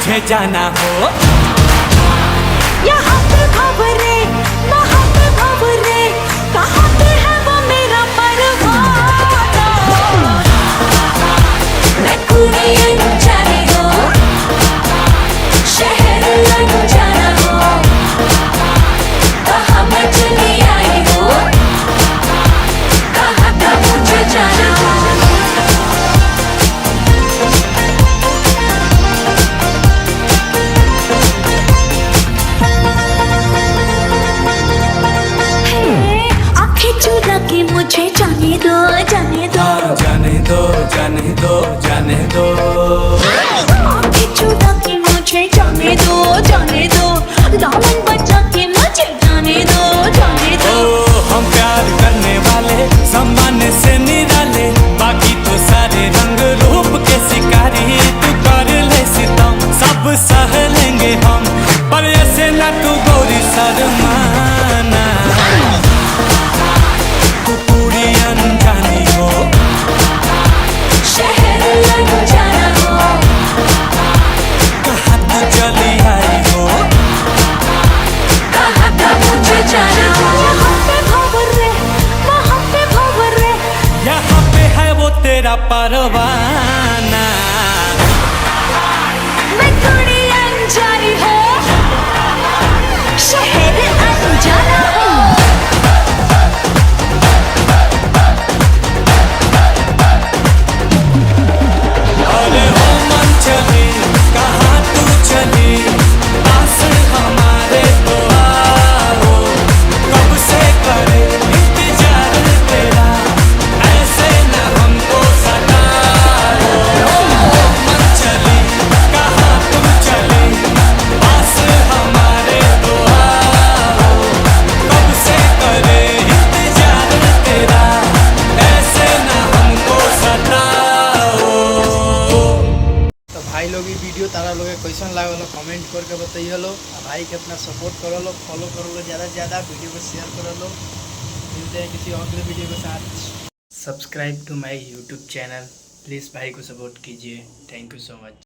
मुझे जाना हो। यहाँ पे भंवरे, वहाँ पे भंवरे, कहाँ पे है वो मेरा परवाना। मैं कुड़ी अनजानी हो, शहर अनजाना हो, कहाँ मैं चली आई हो, कहाँ का मुझे जाना हो। कि मुझे जाने दो, जाने दो, जाने दो, जाने दो, जाने दो। आँखें चुरा के मुझे जाने दो, जाने दो, दामन बचा के मुझे जाने दो, जाने दो। हम प्यार करने वाले सामान्य से निराले, बाकी तो सारे रंग रूप के शिकारी। तू कर ले सितम सब सह लेंगे हम, पर ऐसे ना तू गोरी शर्माना। तू पूरी अनजानी हो, शहर अनजाना हो, कहाँ तू चली आई हो, कहाँ का मुझे जाना हो। यहाँ पे भंवरे, वहाँ पे भंवरे, यहाँ पे है वो तेरा परवाना। मैं कुड़ी अनजानी हो, शहर अनजाना हो। अरे हो मन चली, कहाँ तू चली, पास हमारे तो आओ। कब से करे इंतजार तेरा, ऐसे न हमको सताओ। हो मन चली, कहाँ तू चली, पास हमारे तो आओ। कब से करे इंतजार तेरा, ऐसे न हमको सताओ। तो भाई लोग ये वीडियो तारा लोग कैसन लागल कमेंट करके बताइए लो। भाई के अपना सपोर्ट करो लो, फॉलो करो लो, ज़्यादा से ज़्यादा वीडियो को शेयर करो लो। मिलते हैं किसी अगले वीडियो के साथ। Subscribe to my YouTube channel, please भाई को सपोर्ट कीजिए। Thank you so much.